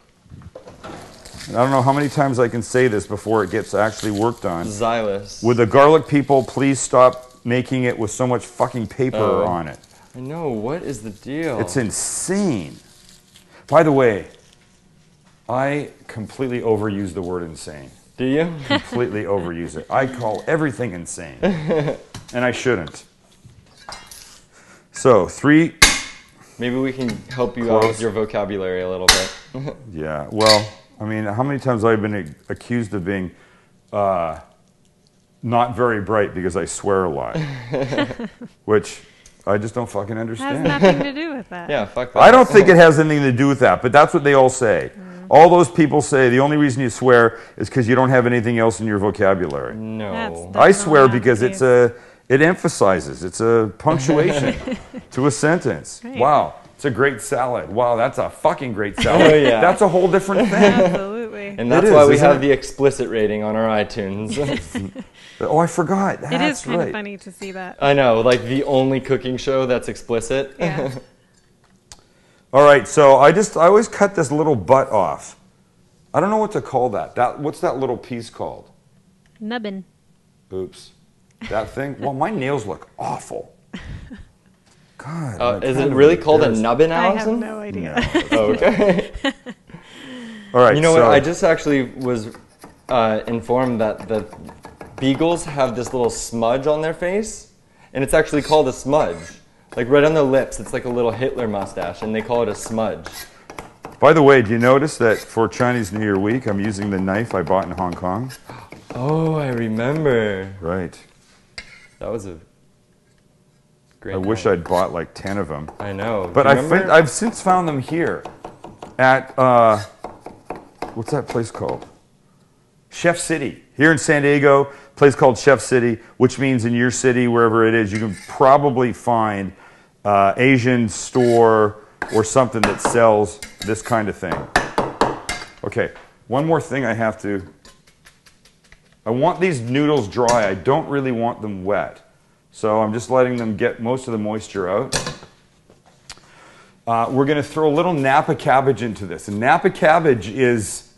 [SPEAKER 1] I don't know how many times I can say this before it gets actually worked on.
[SPEAKER 2] Xylus.
[SPEAKER 1] Would the garlic people please stop making it with so much fucking paper on it?
[SPEAKER 2] I know, what is the deal?
[SPEAKER 1] It's insane. By the way, I completely overuse the word insane.
[SPEAKER 2] Do you?
[SPEAKER 1] Completely overuse it. I call everything insane. And I shouldn't. So, 3...
[SPEAKER 2] Maybe we can help you out with your vocabulary a little bit.
[SPEAKER 1] Yeah, well, I mean, how many times have I been accused of being not very bright because I swear a lot? Which I just don't fucking understand.
[SPEAKER 3] Has nothing to do with that.
[SPEAKER 2] Yeah, fuck that.
[SPEAKER 1] I don't think it has anything to do with that, but that's what they all say. All those people say the only reason you swear is because you don't have anything else in your vocabulary.
[SPEAKER 2] No.
[SPEAKER 1] I swear because it emphasizes, it's a punctuation to a sentence.
[SPEAKER 3] Right.
[SPEAKER 1] Wow, it's a great salad. Wow, that's a fucking great salad.
[SPEAKER 2] Oh, yeah.
[SPEAKER 1] That's a whole different thing.
[SPEAKER 3] Absolutely.
[SPEAKER 2] And that's why we have the explicit rating on our iTunes.
[SPEAKER 1] Oh, I forgot. That's
[SPEAKER 3] It is kind
[SPEAKER 1] right.
[SPEAKER 3] of funny to see that.
[SPEAKER 2] I know, like the only cooking show that's explicit.
[SPEAKER 3] Yeah.
[SPEAKER 1] All right, so I always cut this little butt off. I don't know what to call that. What's that little piece called?
[SPEAKER 3] Nubbin.
[SPEAKER 1] Oops. That thing? Well, my nails look awful. God.
[SPEAKER 2] Is it really called a nubbin, Allison?
[SPEAKER 3] I have no idea.
[SPEAKER 1] No.
[SPEAKER 2] Oh, okay.
[SPEAKER 1] All right.
[SPEAKER 2] You know what? I just actually was informed that the beagles have this little smudge on their face, and it's actually called a smudge. Like right on the lips, it's like a little Hitler mustache, and they call it a smudge.
[SPEAKER 1] By the way, do you notice that for Chinese New Year week, I'm using the knife I bought in Hong Kong?
[SPEAKER 2] Oh, I remember.
[SPEAKER 1] Right.
[SPEAKER 2] That was a great
[SPEAKER 1] I wish I'd bought like 10 of them.
[SPEAKER 2] I know.
[SPEAKER 1] But I've since found them here at what's that place called? Chef City. Here in San Diego, a place called Chef City, which means in your city, wherever it is, you can probably find Asian store or something that sells this kind of thing. Okay, one more thing I want these noodles dry. I don't really want them wet. So I'm just letting them get most of the moisture out. We're going to throw a little Napa Cabbage into this. And Napa Cabbage is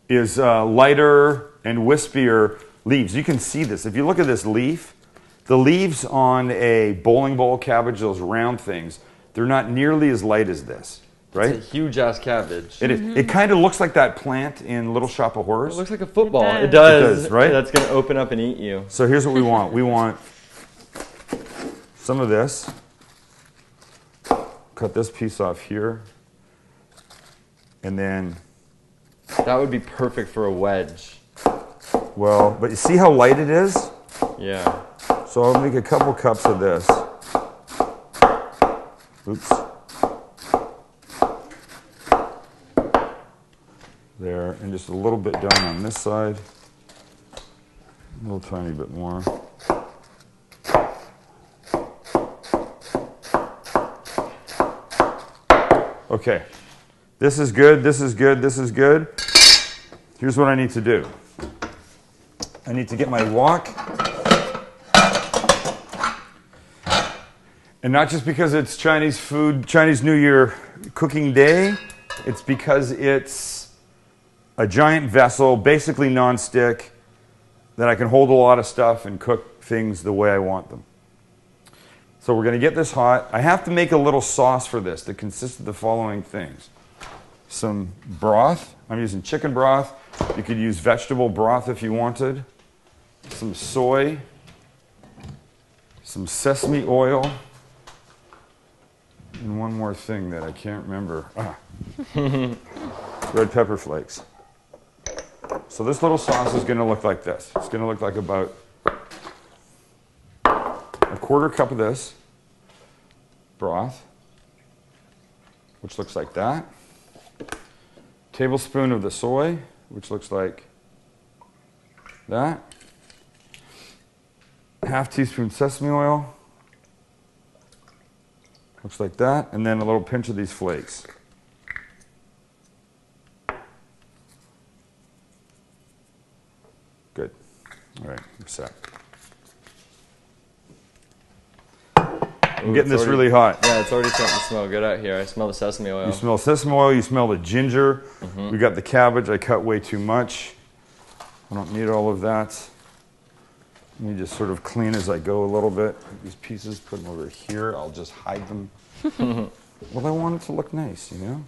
[SPEAKER 1] lighter and wispier leaves. You can see this. If you look at this leaf, the leaves on a bowling ball cabbage, those round things, they're not nearly as light as this, right?
[SPEAKER 2] It's a huge-ass cabbage.
[SPEAKER 1] It is. It kind of looks like that plant in Little Shop of Horrors.
[SPEAKER 2] It looks like a football.
[SPEAKER 3] It
[SPEAKER 2] It does.
[SPEAKER 1] It does, right?
[SPEAKER 2] That's going to open up and eat you.
[SPEAKER 1] So here's what we want. We want some of this. Cut this piece off here. And then,
[SPEAKER 2] That would be perfect for a wedge.
[SPEAKER 1] well, but you see how light it is?
[SPEAKER 2] Yeah.
[SPEAKER 1] So I'll make a couple cups of this. Oops. There, and just a little bit down on this side. A little tiny bit more. Okay. This is good, this is good, this is good. Here's what I need to do. I need to get my wok. And not just because it's Chinese food, Chinese New Year cooking day, it's because it's a giant vessel, basically non-stick, that I can hold a lot of stuff and cook things the way I want them. So we're going to get this hot. I have to make a little sauce for this that consists of the following things. Some broth. I'm using chicken broth. You could use vegetable broth if you wanted. Some soy. Some sesame oil. And one more thing that I can't remember. Red pepper flakes. So this little sauce is going to look like this. It's going to look like about a quarter cup of this broth, which looks like that. Tablespoon of the soy, which looks like that. Half teaspoon sesame oil, looks like that, and then a little pinch of these flakes. Good. All right, I'm set. I'm getting this really hot.
[SPEAKER 2] Yeah, it's already starting to smell good out here. I smell the sesame oil.
[SPEAKER 1] You smell sesame oil, you smell the ginger. We got the cabbage. I cut way too much. I don't need all of that. Let me just sort of clean as I go a little bit. These pieces, put them over here. I'll just hide them. Well, I want it to look nice, you know?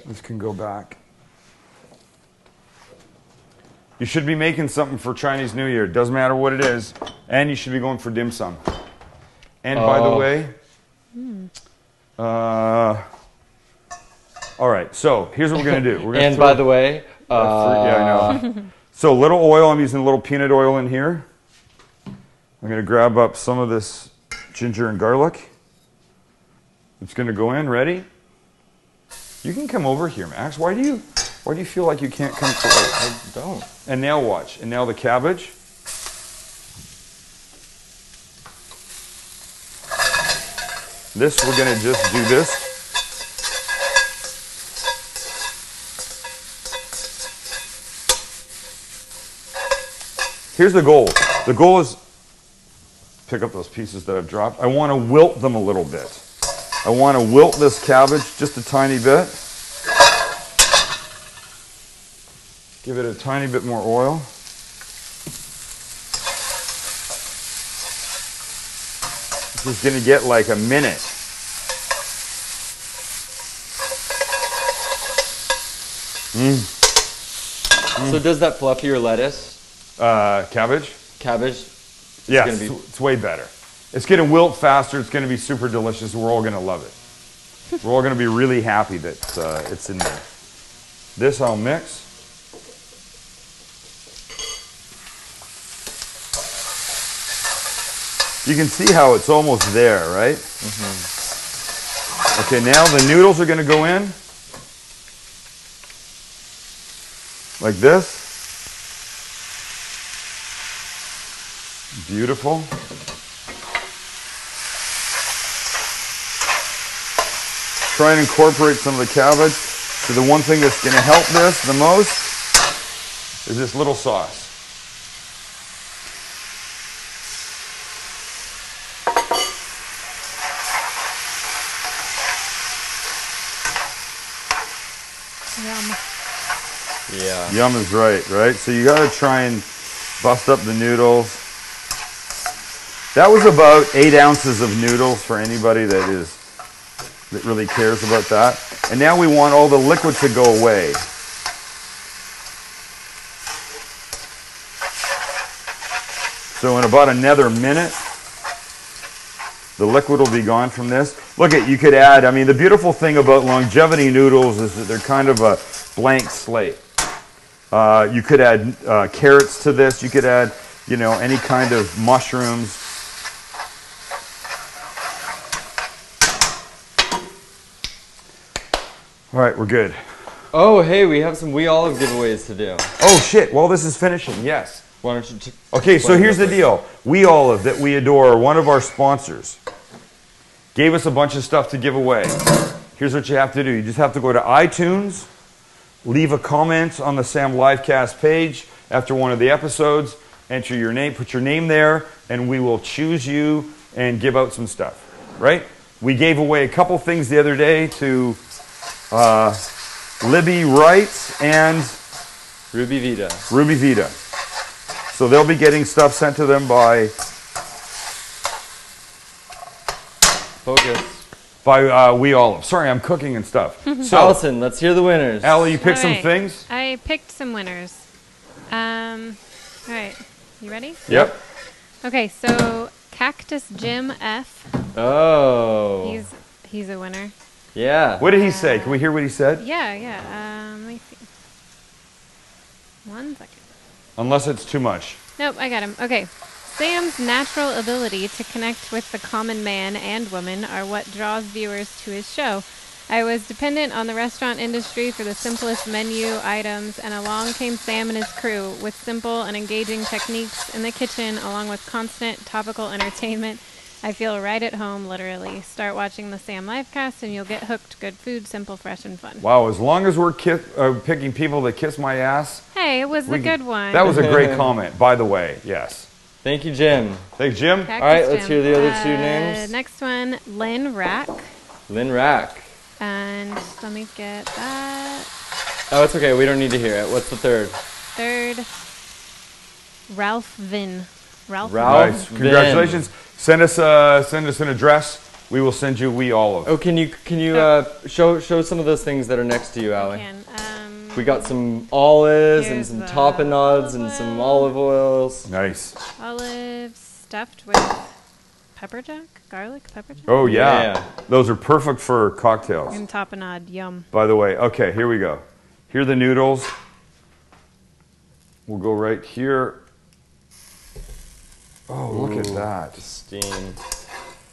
[SPEAKER 1] This can go back. You should be making something for Chinese New Year. It doesn't matter what it is. And you should be going for dim sum. And by the way, all right, so here's what we're going to do. We're gonna
[SPEAKER 2] by the way,
[SPEAKER 1] yeah, I know. So a little oil. I'm using a little peanut oil in here. I'm going to grab up some of this ginger and garlic. It's going to go in. Ready? You can come over here, Max. Why do you feel like you can't come close?
[SPEAKER 2] I don't.
[SPEAKER 1] And now watch. And now the cabbage. This, we're going to just do this. Here's the goal. The goal is, pick up those pieces that I've dropped. I want to wilt them a little bit. I want to wilt this cabbage just a tiny bit. Give it a tiny bit more oil. This is going to get like a minute.
[SPEAKER 2] So does that fluffier lettuce,
[SPEAKER 1] Cabbage?
[SPEAKER 2] cabbage?
[SPEAKER 1] Yeah,
[SPEAKER 2] gonna be-
[SPEAKER 1] it's way better. It's going to wilt faster. It's going to be super delicious. We're all going to love it. We're all going to be really happy that it's in there. This I'll mix. You can see how it's almost there, right? Okay, now the noodles are going to go in. like this. Beautiful. Try and incorporate some of the cabbage. So the one thing that's going to help this the most is this little sauce.
[SPEAKER 3] Yum.
[SPEAKER 2] Yeah.
[SPEAKER 1] Yum is right? So you got to try and bust up the noodles. That was about 8 ounces of noodles for anybody that really cares about that. And now we want all the liquid to go away. So in about another minute, the liquid will be gone from this. Look at, you could add, I mean, the beautiful thing about Longevity Noodles is that they're kind of a blank slate. You could add carrots to this. You could add, you know, any kind of mushrooms. All right, we're good.
[SPEAKER 2] Oh, hey, we have some We Olive giveaways to do.
[SPEAKER 1] Oh shit! While this is finishing, yes.
[SPEAKER 2] Why don't you?
[SPEAKER 1] Okay, so here's the deal. We Olive, that we adore, one of our sponsors, gave us a bunch of stuff to give away. Here's what you have to do. You just have to go to iTunes, leave a comment on the Sam Livecast page after one of the episodes, enter your name, put your name there, and we will choose you and give out some stuff. Right? We gave away a couple things the other day to Libby Wright and
[SPEAKER 2] Ruby Vita.
[SPEAKER 1] Ruby Vita. So they'll be getting stuff sent to them by We Olive. Sorry, I'm cooking and stuff. So,
[SPEAKER 2] Allison, let's hear the winners.
[SPEAKER 1] Allie, you picked some
[SPEAKER 3] Alright.
[SPEAKER 1] things?
[SPEAKER 3] I picked some winners. All right, you ready?
[SPEAKER 1] Yep.
[SPEAKER 3] Okay, so Cactus Jim F.
[SPEAKER 2] Oh.
[SPEAKER 3] He's a winner.
[SPEAKER 2] Yeah.
[SPEAKER 1] What did he say? Can we hear what he said?
[SPEAKER 3] Yeah. Let me see. 1 second.
[SPEAKER 1] Unless it's too much.
[SPEAKER 3] Nope, I got him. Okay. Sam's natural ability to connect with the common man and woman are what draws viewers to his show. I was dependent on the restaurant industry for the simplest menu items, and along came Sam and his crew with simple and engaging techniques in the kitchen, along with constant topical entertainment. I feel right at home, literally. Start watching the Sam Livecast and you'll get hooked. Good food, simple, fresh, and fun.
[SPEAKER 1] Wow, as long as we're picking people that kiss my ass.
[SPEAKER 3] Hey, it was a good one.
[SPEAKER 1] That was a great comment, by the way. Yes.
[SPEAKER 2] Thank you, Jim.
[SPEAKER 1] Thanks, Jim.
[SPEAKER 3] Cactus
[SPEAKER 2] All right, let's
[SPEAKER 3] Jim.
[SPEAKER 2] hear the other two names.
[SPEAKER 3] Next one, Lynn Rack.
[SPEAKER 2] Lynn Rack.
[SPEAKER 3] And let me get that.
[SPEAKER 2] Oh, it's okay. We don't need to hear it. What's the third?
[SPEAKER 3] Third, Ralph Vin. Ralph.
[SPEAKER 1] Nice.
[SPEAKER 2] Vin.
[SPEAKER 1] Congratulations. Send us an address. We will send you We Olive.
[SPEAKER 2] Oh, can you show some of those things that are next to you, Allie? We got some olives and
[SPEAKER 3] Here's
[SPEAKER 2] some
[SPEAKER 3] the
[SPEAKER 2] tapenades and some olive oils.
[SPEAKER 1] Nice.
[SPEAKER 3] Olives stuffed with pepper jack, garlic pepper jack.
[SPEAKER 1] Oh yeah.
[SPEAKER 2] Yeah.
[SPEAKER 1] Those are perfect for cocktails.
[SPEAKER 3] And tapenade, yum.
[SPEAKER 1] By the way, okay, here we go. Here are the noodles. We'll go right here. Oh, look at that.
[SPEAKER 2] Steam.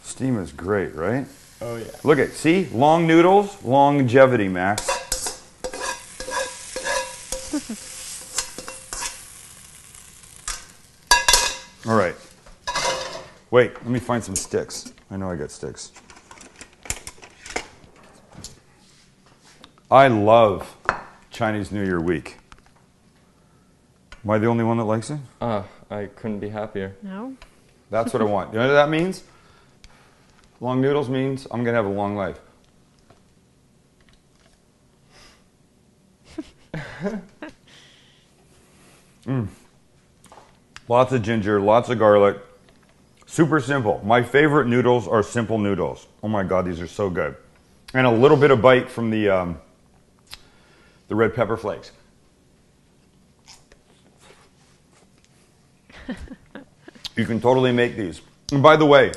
[SPEAKER 1] Steam is great, right?
[SPEAKER 2] Oh yeah.
[SPEAKER 1] Look at, see? Long noodles, longevity, Max. All right. Wait, let me find some sticks. I know I got sticks. I love Chinese New Year week. Am I the only one that likes it?
[SPEAKER 2] I couldn't be happier.
[SPEAKER 3] No?
[SPEAKER 1] That's what I want. You know what that means? Long noodles means I'm going to have a long life. Lots of ginger, lots of garlic. Super simple. My favorite noodles are simple noodles. Oh my God, these are so good. And a little bit of bite from the red pepper flakes. You can totally make these. And by the way,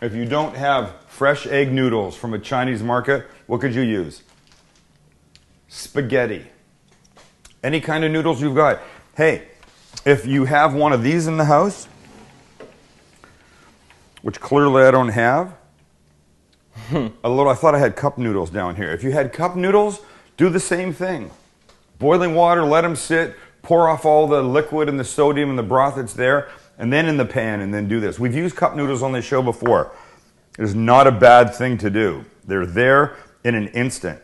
[SPEAKER 1] if you don't have fresh egg noodles from a Chinese market, what could you use? Spaghetti. Any kind of noodles you've got. Hey, if you have one of these in the house, which clearly I don't have, I thought I had cup noodles down here. If you had cup noodles, do the same thing. Boiling water, let them sit, pour off all the liquid and the sodium and the broth that's there, and then in the pan, and then do this. We've used cup noodles on this show before. It is not a bad thing to do. They're there in an instant.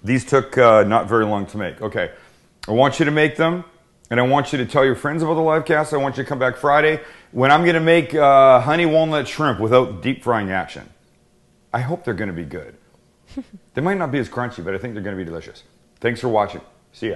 [SPEAKER 1] These took not very long to make. Okay, I want you to make them, and I want you to tell your friends about the live cast. I want you to come back Friday when I'm going to make honey walnut shrimp without deep frying action. I hope they're going to be good. They might not be as crunchy, but I think they're going to be delicious. Thanks for watching. See ya.